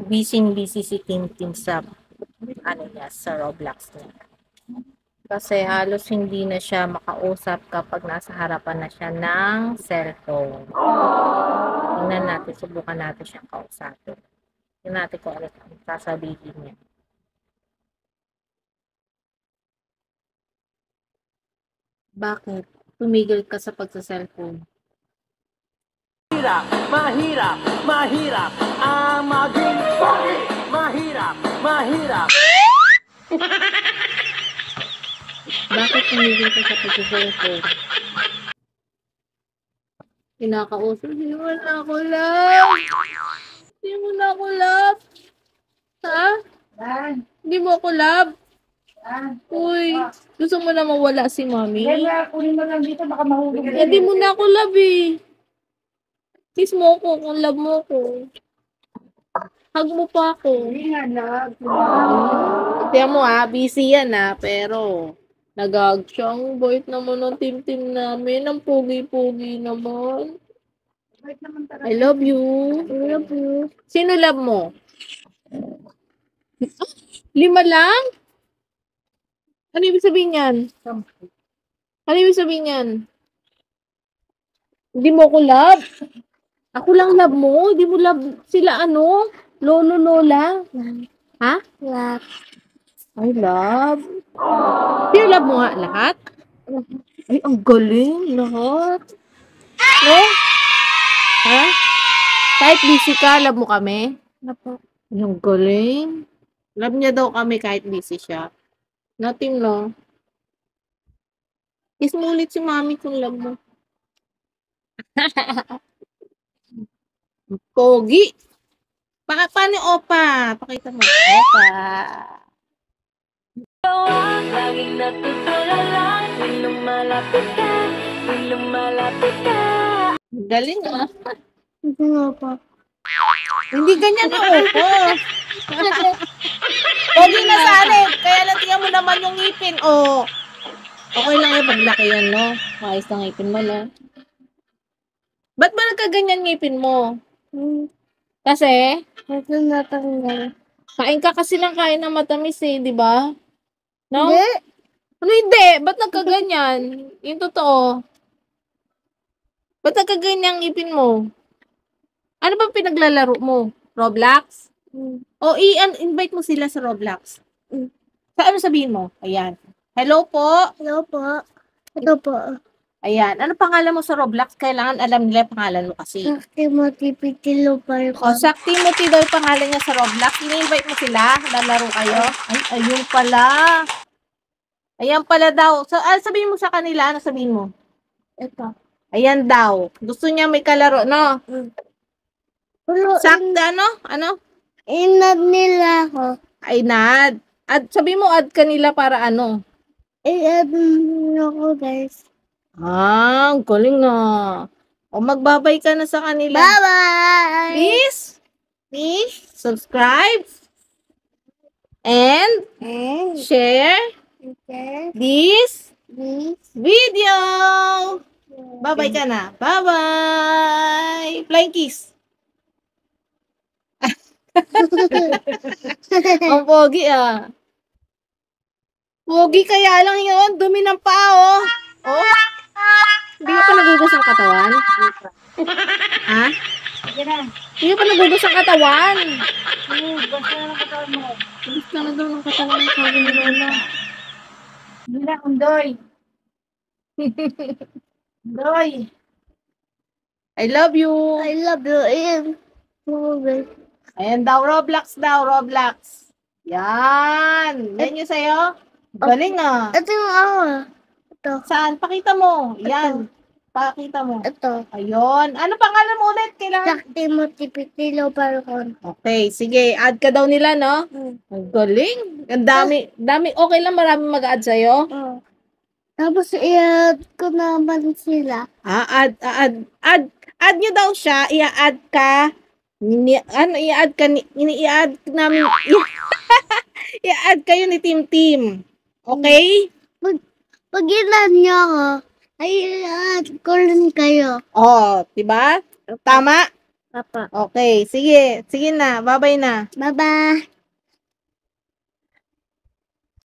Busy si Tintin sa sa Roblox niya. Kasi halos hindi na siya makausap kapag nasa harapan na siya ng cellphone. Tingnan natin, subukan natin siyang kausapin. Tingnan natin kung ano ang sasabihin niya. Bakit? Tumigil ka sa pagsa-cellphone. Mahirap ang maging pogi. Mahirap. Bakit tumigil ka sa pagsa-cellphone? Kinakausap, hindi mo na ako love. Hindi mo na ako love. Ha? Hindi mo ako love. Uy, gusto mo na mawala si mami? Kunin mo lang dito, baka mahulog. Hindi mo na ako love eh. Kiss mo ako kung love mo ako. Hug mo pa ako. Hindi nga, love. Tiyan mo busy yan pero nag-hug siya. Ang bait naman ng team namin. Ang pogi-pogi naman. Wait naman talaga. I love you. I love you. Sino love mo? 5 lang? Ano ibig sabihin yan? Ano ibig sabihin yan? Hindi mo ako love? Ako lang love mo? Hindi mo love sila Lolo, lola? Ha? Love. I love. Sino love mo nga? Lahat? Ay, ang galing. Lahat. No? Ha? Kahit busy ka, love mo kami? Napo. Ang galing. Love niya daw kami kahit busy siya. Nothing lang. Kiss mo ulit si mami kung love mo. Pogi. Paano opa? Pakita mo. Opa. Laging natutulala, lumalapit ka. Galing Hindi nga pa. Hindi ganyan na opo. Pogi na sana Kaya latihan mo naman yung ngipin. Okay lang yung paglaki yan, no? Maayos na ngipin mo, no? Ba't ba nagkaganyan ngipin mo? Kasi? Ito natanggal. Kain ka kasi lang kain ng matamis di ba? No? Hindi. Ano hindi? Ba't nagkaganyan? Yung totoo. Ba't nagkaganyan ngipin mo? Ano ba pinaglalaro mo? Roblox? O invite mo sila sa Roblox. Sa ano sabihin mo? Ayan. Hello po. Hello po. Ito po. Ayan. Ano pangalan mo sa Roblox? Kailangan alam nila yung pangalan mo kasi. Sakti mo tipitilo pa rin. Sakti Timothy daw yung pangalan niya sa Roblox. Ini-invite mo sila? Lalaro kayo? Ay, ayun pala. Ayan pala daw. So, sabihin mo sa kanila. Ano sabihin mo? Ito. Ayan daw. Gusto niya may kalaro, no? Sakti Ano? Inad nila ako. Ay, nad. Sabihin mo, add kanila para ano? I-add nyo ako, guys. Ang galing O, magbabay ka na sa kanila. Bye-bye! Please, subscribe, and share this video. Bye-bye ka na. Bye-bye! Flying kiss. Ang pogi Pogi kaya lang yun. Dumi ng paa Hindi ka pa nagugas ang katawan? Ha? Hindi ka pa nagugas ang katawan? Basta na ng katawan mo. Basta na daw ng katawan ng sabi ni Lola. Hindi na, Undoy. Undoy. I love you. I love you, Ian. Ayan daw, Roblox. Yan. Yan yung sa'yo. Galing Ito yung ako. Ito. Saan? Pakita mo. Yan. Pakita mo. Ito. Ayun. Ano pangalan mo ulit? Kailangan. Sakti mo tipitilo pa rin. Okay, sige. Add ka daw nila, no? Ang galing. Ang dami. Okay lang, marami mag-add sa'yo. Tapos i-add ko naman sila. Add nyo daw siya. I-add ka. I-add namin. I-add kayo ni Team. Okay? Pag i-add nyo ako, ay i-add ko rin kayo. Diba? Tama? Papa. Okay, sige. Sige na. Bye-bye na. Bye-bye.